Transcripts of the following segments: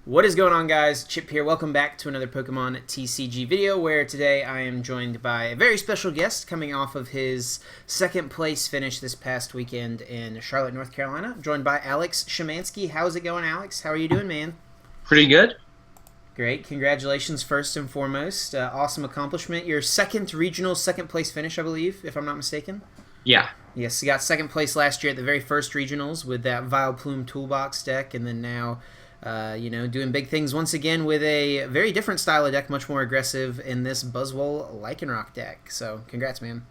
What is going on, guys? Chip here. Welcome back to another Pokemon TCG video, where today I am joined by a very special guest coming off of his second place finish this past weekend in Charlotte, North Carolina. Joined by Alex Schemanske. How's it going, Alex? How are you doing, man? Pretty good. Great. Congratulations, first and foremost. Awesome accomplishment. Your second regional, second place finish, I believe, if I'm not mistaken. Yeah. Yes, you got second place last year at the very first regionals with that Vileplume Toolbox deck, and then now doing big things once again with a very different style of deck, much more aggressive in this Buzzwole Lycanroc deck. So, congrats, man.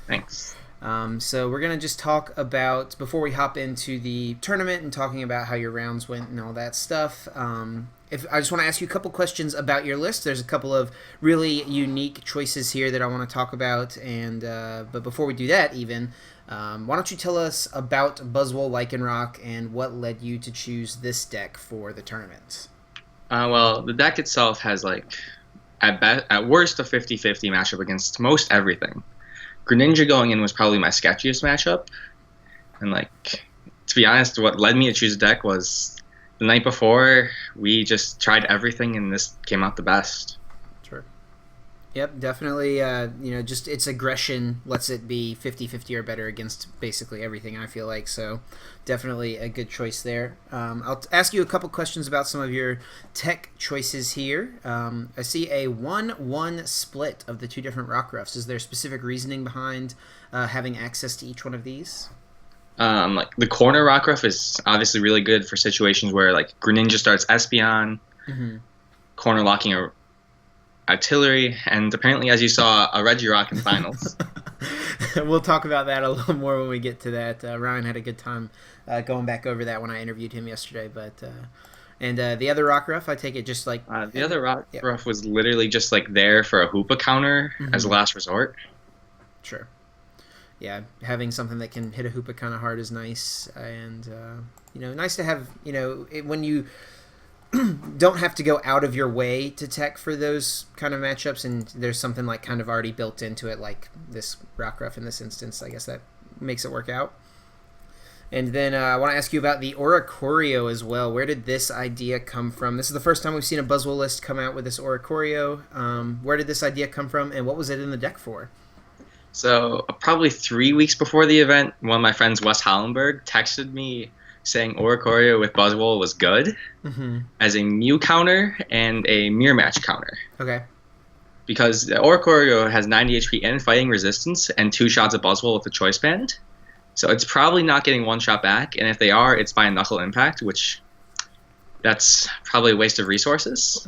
Thanks. So we're going to just talk about, before we hop into the tournament and talking about how your rounds went and all that stuff, I just want to ask you a couple questions about your list. There's a couple of really unique choices here that I want to talk about, and but before we do that even, why don't you tell us about Buzzwole Lycanroc and what led you to choose this deck for the tournament? Well, the deck itself has, at worst, a 50-50 matchup against most everything. Greninja going in was probably my sketchiest matchup. And, to be honest, what led me to choose the deck was the night before, we just tried everything, and this came out the best. Sure. Yep, definitely, just its aggression lets it be 50-50 or better against basically everything, I feel like. So definitely a good choice there. I'll ask you a couple questions about some of your tech choices here. I see a 1-1 split of the two different Rockruffs. Is there specific reasoning behind having access to each one of these? The corner Rockruff is obviously really good for situations where Greninja starts Espeon, corner locking a artillery, and apparently, as you saw, a Regirock in finals. We'll talk about that a little more when we get to that. Ryan had a good time going back over that when I interviewed him yesterday. But the other Rockruff, I take it just like the other Rockruff was literally just there for a Hoopa counter as a last resort. Sure. Yeah, having something that can hit a Hoopa kind of hard is nice, and nice to have. When you don't have to go out of your way to tech for those kind of matchups, and there's something kind of already built into it, like this Rockruff in this instance. I guess that makes it work out. And then I want to ask you about the Oricorio as well. Where did this idea come from? This is the first time we've seen a Buzzwole list come out with this Oricorio. Where did this idea come from, and what was it in the deck for? So probably 3 weeks before the event, one of my friends, Wes Hollenberg, texted me saying Oricorio with Buzzwole was good as a Mew counter and a mirror match counter. Okay. Because the Oricorio has 90 HP and fighting resistance and 2 shots of Buzzwole with the Choice Band. So it's probably not getting one shot back, and if they are, it's by a Knuckle Impact, which that's probably a waste of resources.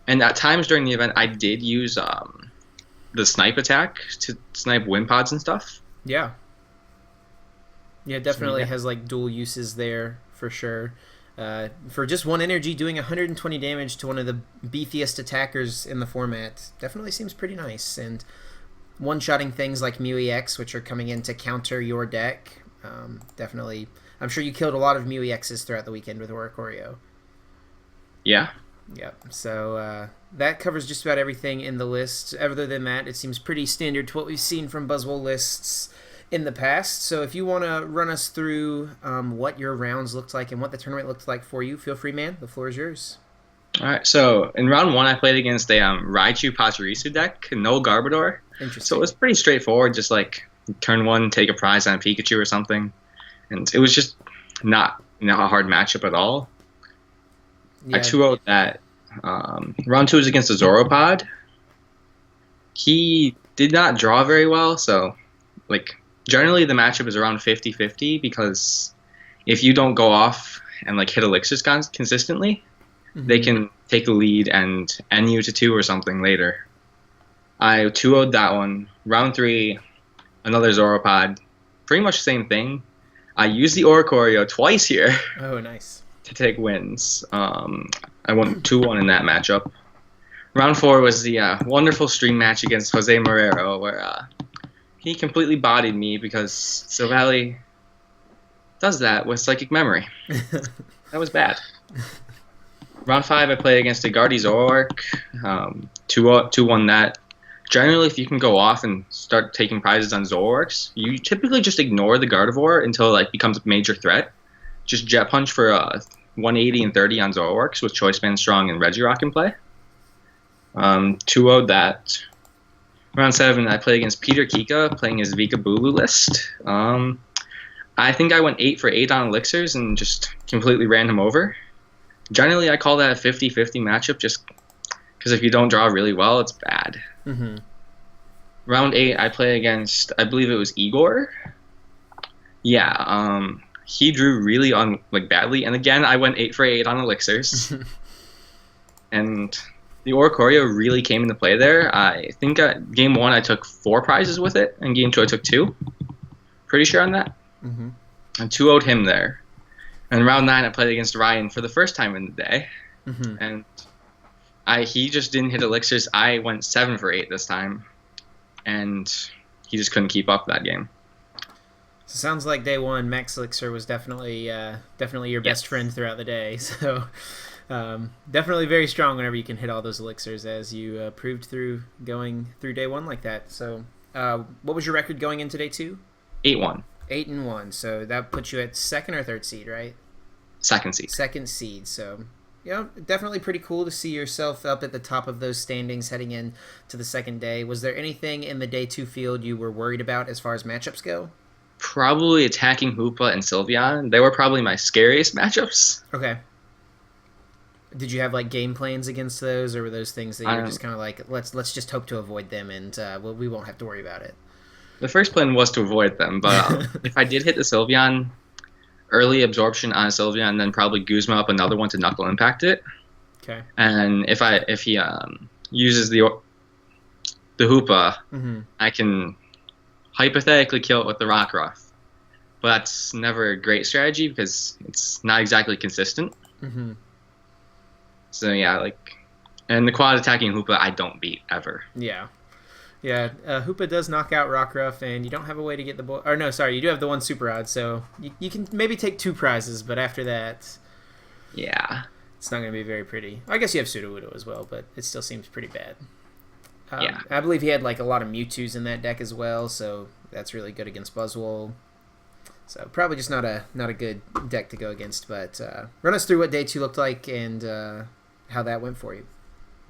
And at times during the event, I did use the snipe attack to snipe Wimpods and stuff. Yeah. Yeah, definitely has dual uses there for sure. For just one energy, doing 120 damage to one of the beefiest attackers in the format definitely seems pretty nice. And one-shotting things like Mew EX, which are coming in to counter your deck, definitely. I'm sure you killed a lot of Mew EXs throughout the weekend with Oricorio. Yeah. Yep. So that covers just about everything in the list. Other than that, it seems pretty standard to what we've seen from Buzzwole lists in the past. So if you want to run us through what your rounds looked like and what the tournament looked like for you, feel free, man. The floor is yours. All right. So in round 1, I played against a Raichu Pachirisu deck, no Garbodor. Interesting. So it was pretty straightforward, just turn 1, take a prize on Pikachu or something. And it was just not a hard matchup at all. Yeah. I 2-0'd that. Round 2 was against a Zoropod. He did not draw very well, so generally the matchup is around 50-50 because if you don't go off and hit elixirs consistently, they can take the lead and end you to 2 or something later. I 2-0'd that one. Round 3, another Zoropod. Pretty much the same thing. I used the Oricorio twice here. Oh, nice. To take wins. I won 2-1 in that matchup. Round 4 was the wonderful stream match against Jose Marrero, where he completely bodied me because Silvally does that with Psychic Memory. That was bad. Round 5, I played against a Guardy Zoroark. 2-1 that. Generally, if you can go off and start taking prizes on Zoroarks, you typically just ignore the Gardevoir until it becomes a major threat. Just Jet Punch for 180 and 30 on Zoroarks with Choice Band Strong and Regirock in play. 2-0'd that. Round 7, I played against Peter Kika, playing his Vika Bulu list. I think I went 8 for 8 on elixirs and just completely ran him over. Generally, I call that a 50-50 matchup just because if you don't draw really well, it's bad. Mm-hmm. Round 8, I play against, I believe it was Igor. Yeah, he drew really badly, and again, I went 8 for 8 on elixirs. And the Oricorio really came into play there. I think game 1 I took 4 prizes with it, and game 2 I took 2. Pretty sure on that. Mm-hmm. And 2-0'd him there. And round 9 I played against Ryan for the first time in the day. Mm-hmm. And he just didn't hit elixirs. I went 7 for 8 this time. And he just couldn't keep up that game. So sounds like day 1, Max Elixir was definitely your best friend throughout the day. So definitely very strong whenever you can hit all those elixirs, as you proved through going through day 1 like that. So what was your record going into day 2? 8-1. 8-1. So that puts you at 2nd or 3rd seed, right? 2nd seed. 2nd seed. So definitely pretty cool to see yourself up at the top of those standings heading in to the second day. Was there anything in the day 2 field you were worried about as far as matchups go? Probably attacking Hoopa and Sylveon. They were probably my scariest matchups. Okay. Did you have game plans against those, or were those things that you were just kind of like, let's just hope to avoid them, and we won't have to worry about it? The first plan was to avoid them, but if I did hit the Sylveon, early absorption on Sylveon, and then probably Guzma up another one to knuckle impact it. Okay. And if he uses the Hoopa, mm-hmm. I can hypothetically kill it with the Rockruff. But that's never a great strategy because it's not exactly consistent. Mm-hmm. So yeah, and the quad attacking Hoopa I don't beat ever. Yeah. Yeah, Hoopa does knock out Rockruff, and you don't have a way to get the ball. Or no, sorry, you do have the 1 super odd, so you can maybe take 2 prizes, but after that, yeah, it's not going to be very pretty. I guess you have Sudowoodo as well, but it still seems pretty bad. Yeah, I believe he had a lot of Mewtwo's in that deck as well, so that's really good against Buzzwole. So probably just not a good deck to go against. But run us through what day 2 looked like and how that went for you.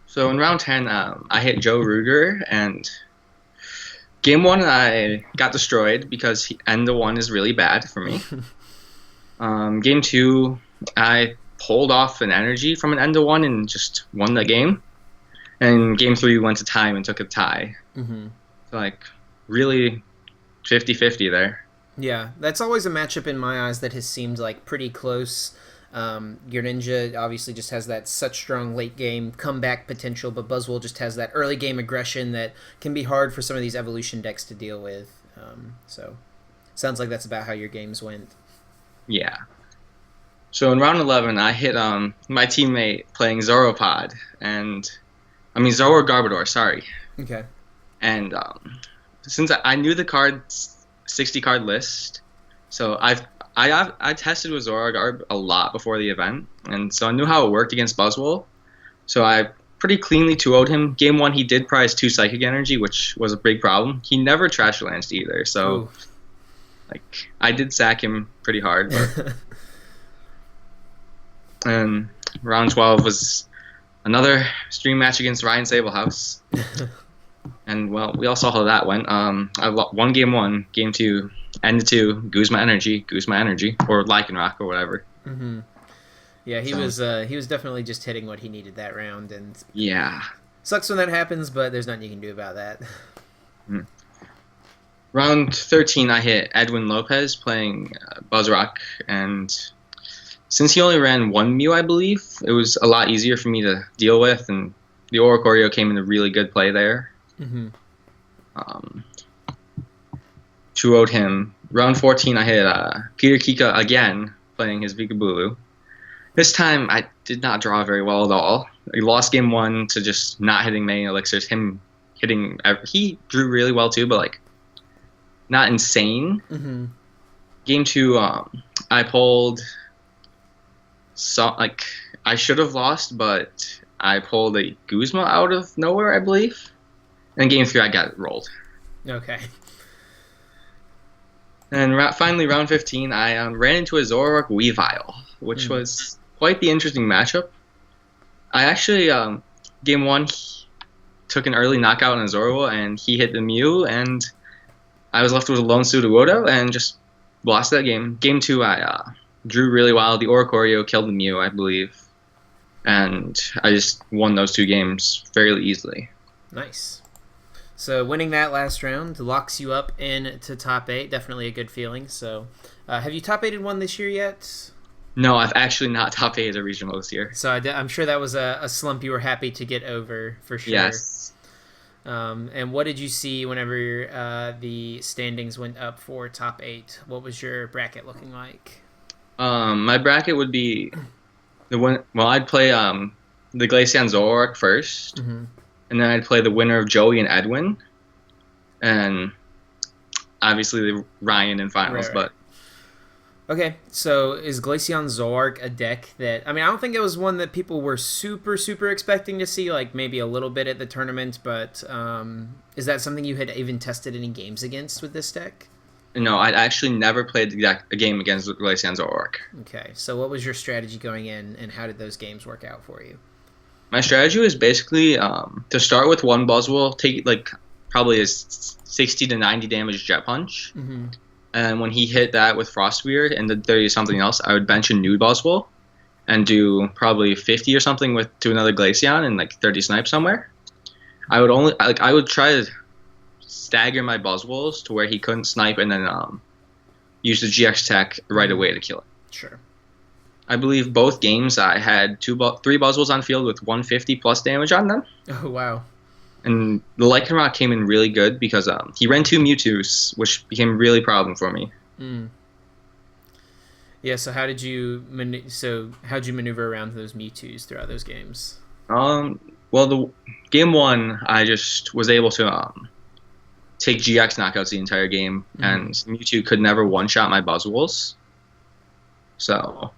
So in round 10, I hit Joe Ruger, and game 1 I got destroyed because end of 1 is really bad for me. Game 2, I pulled off an energy from an end of 1 and just won the game. And game 3 went to time and took a tie. Mm-hmm. So really 50-50 there. Yeah, that's always a matchup in my eyes that has seemed pretty close. Your Ninja obviously just has that such strong late game comeback potential, but Buzzwole just has that early game aggression that can be hard for some of these evolution decks to deal with. So sounds like that's about how your games went. Yeah. So in round 11, I hit my teammate playing Zoropod, Zoro Garbodor, sorry. Okay. And since I knew the 60 card list, so I tested with Zoroark a lot before the event, and so I knew how it worked against Buzzwole. So I pretty cleanly 2-0'd him. Game 1, he did prize 2 Psychic Energy, which was a big problem. He never Trash Lanced either, so I did sack him pretty hard. But and round 12 was another stream match against Ryan Sablehouse. And, well, we all saw how that went. I won game 1. Game 2, end of 2, Guzma Energy, or Lycanroc, or whatever. Mm-hmm. Yeah, he was definitely just hitting what he needed that round. And yeah. Sucks when that happens, but there's nothing you can do about that. Mm. Round 13, I hit Edwin Lopez playing Buzzrock, and since he only ran 1 Mew, I believe, it was a lot easier for me to deal with, and the Oricorio came into really good play there. Mm-hmm. 2-0'd him. Round 14, I hit Peter Kika again, playing his Vikabulu. This time, I did not draw very well at all. I lost game 1 to just not hitting many elixirs. He drew really well too, but not insane. Mm-hmm. Game 2, I pulled I should have lost, but I pulled a Guzma out of nowhere, I believe. And game 3, I got rolled. Okay. And finally, round 15, I ran into a Zoroark Weavile, which was quite the interesting matchup. I actually, game one, took an early knockout on Zoro, and he hit the Mew, and I was left with a lone Sudowoodo, and just lost that game. Game two, I drew really well. The Oricorio killed the Mew, I believe, and I just won those 2 games fairly easily. Nice. So winning that last round locks you up into top 8. Definitely a good feeling. So have you top 8'd one this year yet? No, I've actually not top 8 a regional this year. So I'm sure that was a slump you were happy to get over, for sure. Yes. And what did you see whenever the standings went up for top 8? What was your bracket looking like? My bracket would be the one. Well, I'd play the Glaceon Zoroark first, and then I'd play the winner of Joey and Edwin, and obviously the Ryan in finals. Right. But okay, so is Glaceon Zoroark a deck that, I mean, I don't think it was one that people were super expecting to see, like maybe a little bit at the tournament, but is that something you had even tested any games against with this deck? no, I'd actually never played a game against Glaceon Zoroark. Okay, so what was your strategy going in, and how did those games work out for you? My strategy was basically to start with one Buzzwole, take like probably a 60 to 90 damage Jet Punch. And when he hit that with Frostweird and the 30 something else, I would bench a new Buzzwole and do probably 50 or something to another Glaceon and like 30 snipe somewhere. I would try to stagger my Buzzwoles to where he couldn't snipe, and then use the GX tech right away to kill it. Sure. I believe both games I had 3 Buzzwoles on field with 150 plus damage on them. Oh, wow. And the Lycanroc came in really good because he ran 2 Mewtwo's, which became a really problem for me. Yeah, so how'd you maneuver around those Mewtwo's throughout those games? Well, the game 1, I just was able to take GX knockouts the entire game, and Mewtwo could never one-shot my Buzzwoles. So,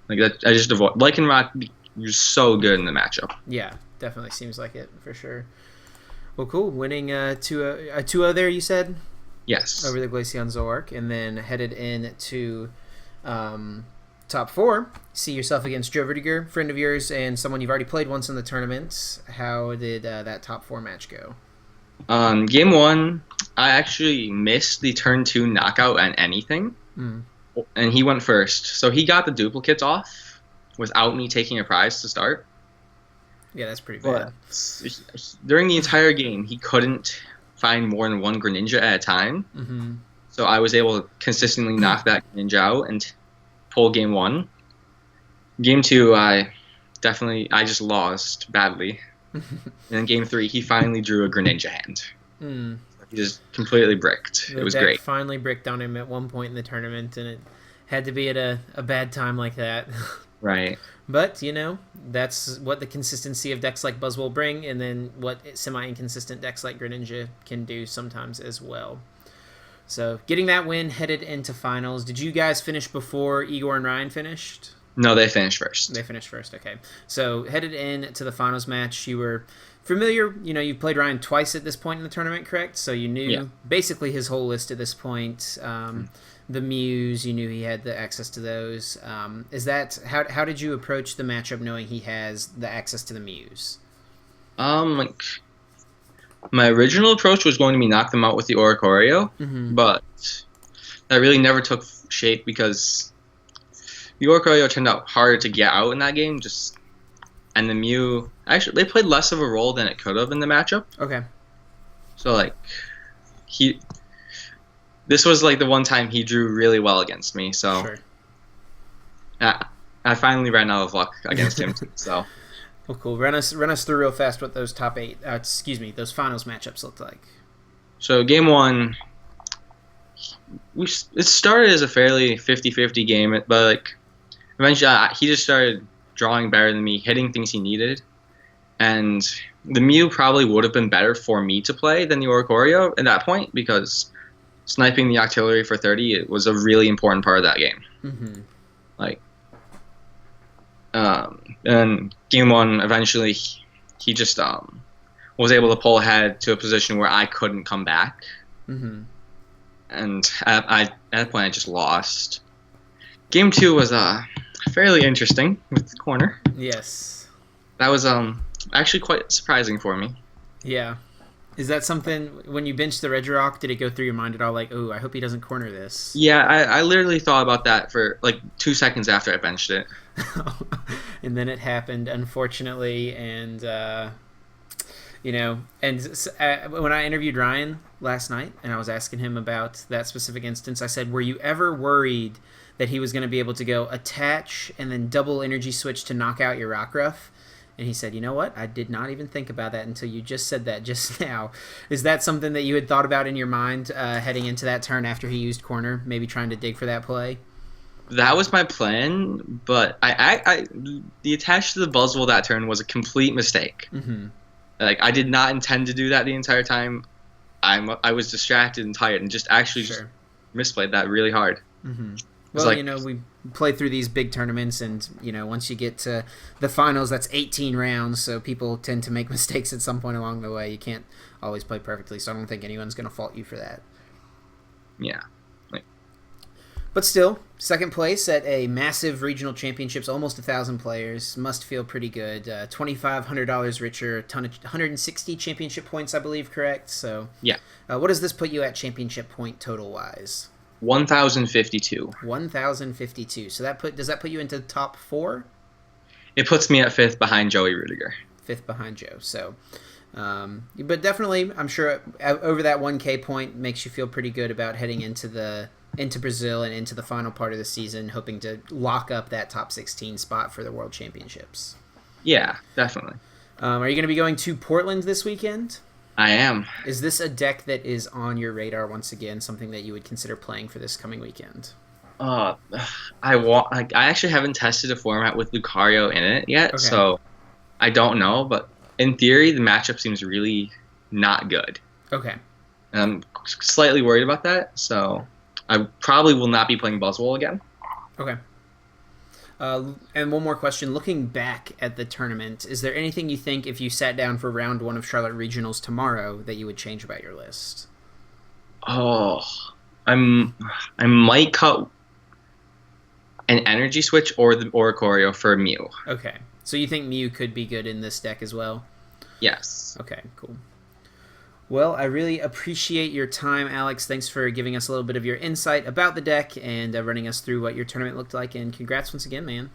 like that, I just avoid Lycanroc. You're so good in the matchup. Yeah, definitely seems like it for sure. Well, cool. Winning 2-0 there, you said? Yes. Over the Glaceon Zoroark, and then headed into top 4. See yourself against Joe Vertiger, friend of yours, and someone you've already played once in the tournament. How did that top 4 match go? Game 1, I actually missed the turn 2 knockout and anything, and he went first. So he got the duplicates off without me taking a prize to start. Yeah, that's pretty bad. But during the entire game, he couldn't find more than one Greninja at a time. So I was able to consistently knock that Greninja out and pull game 1. Game 2, I just lost badly. And in game 3, he finally drew a Greninja hand. He just completely bricked. It was great. Finally bricked on him at one point in the tournament, and it had to be at a bad time like that. Right. But, that's what the consistency of decks like Buzzwole bring, and then what semi-inconsistent decks like Greninja can do sometimes as well. So, getting that win, headed into finals. Did you guys finish before Igor and Ryan finished? No, they finished first. They finished first, okay. So, headed into the finals match, you were familiar. You played Ryan twice at this point in the tournament, correct? So, you knew basically his whole list at this point. The Mews, you knew he had the access to those. How did you approach the matchup knowing he has the access to the Mews? My original approach was going to be knock them out with the Oricorio, but that really never took shape because the Oricorio turned out harder to get out in that game. And the Mew, actually, they played less of a role than it could have in the matchup. Okay. So this was like the one time he drew really well against me. So sure. I finally ran out of luck against him. So. Well, cool. Run us through real fast what those those finals matchups looked like. So game 1, it started as a fairly 50-50 game, but eventually he just started drawing better than me, hitting things he needed, and the Mew probably would have been better for me to play than the Oricorio at that point because sniping the Octillery for 30 it was a really important part of that game. And game 1, eventually, he just was able to pull ahead to a position where I couldn't come back. And at that point, I just lost. Game 2 was fairly interesting with the corner. Yes. That was actually quite surprising for me. Yeah. Is that something, when you benched the Regirock, did it go through your mind at all, like, oh, I hope he doesn't corner this? Yeah, I literally thought about that for like 2 seconds after I benched it. And then it happened, unfortunately, and, you know, and when I interviewed Ryan last night, and I was asking him about that specific instance, I said, were you ever worried that he was going to be able to go attach and then double energy switch to knock out your Rockruff? And he said, you know what? I did not even think about that until you just said that just now. Is that something that you had thought about in your mind heading into that turn after he used corner, maybe trying to dig for that play? That was my plan, but the attach to the Buzzwole that turn was a complete mistake. Mm-hmm. Like, I did not intend to do that the entire time. I was distracted and tired and just actually just misplayed that really hard. Mm-hmm. Well, you know, we play through these big tournaments, and, you know, once you get to the finals, that's 18 rounds, so people tend to make mistakes at some point along the way. You can't always play perfectly, so I don't think anyone's going to fault you for that. Yeah. But still, second place at a massive regional championships, almost 1,000 players, must feel pretty good. $2,500 richer, 160 championship points, I believe, correct? So, yeah. What does this put you at championship point total-wise? 1,052. 1,052. So does that put you into the top 4? It puts me at 5th behind Joey Rudiger. 5th behind Joe. So, but definitely, I'm sure over that 1K point makes you feel pretty good about heading into Brazil and into the final part of the season, hoping to lock up that top 16 spot for the World Championships. Yeah, definitely. Are you going to be going to Portland this weekend? I am. Is this a deck that is on your radar once again, something that you would consider playing for this coming weekend? I actually haven't tested a format with Lucario in it yet, so I don't know. But in theory, the matchup seems really not good. Okay. And I'm slightly worried about that, so I probably will not be playing Buzzwole again. Okay. And one more question. Looking back at the tournament, is there anything you think if you sat down for round 1 of Charlotte Regionals tomorrow that you would change about your list? Oh, I might cut an energy switch or Oricorio for Mew. Okay. So you think Mew could be good in this deck as well? Yes. Okay, cool. Well, I really appreciate your time, Alex. Thanks for giving us a little bit of your insight about the deck and running us through what your tournament looked like. And congrats once again, man.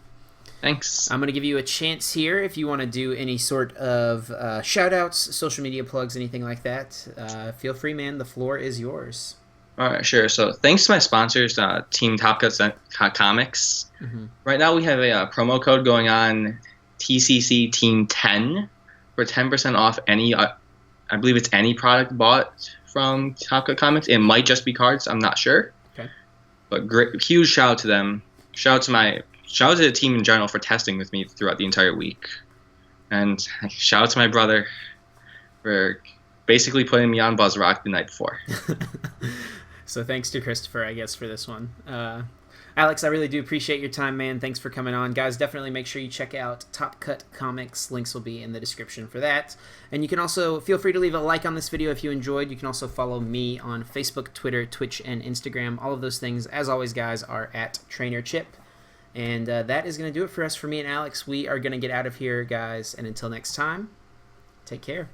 Thanks. I'm going to give you a chance here if you want to do any sort of shout-outs, social media plugs, anything like that. Feel free, man. The floor is yours. All right, sure. So thanks to my sponsors, Team Top Cut Comics. Mm-hmm. Right now we have a promo code going on, TCC Team 10, for 10% off any... I believe it's any product bought from Top Cut Comics. It might just be cards. I'm not sure. Okay. But huge shout out to them. Shout out to the team in general for testing with me throughout the entire week. And shout out to my brother for basically putting me on Buzzrock the night before. So thanks to Christopher, I guess, for this one. Alex, I really do appreciate your time, man. Thanks for coming on. Guys, definitely make sure you check out Top Cut Comics. Links will be in the description for that. And you can also feel free to leave a like on this video if you enjoyed. You can also follow me on Facebook, Twitter, Twitch, and Instagram. All of those things, as always, guys, are at TrainerChip. And that is going to do it for us, for me and Alex. We are going to get out of here, guys. And until next time, take care.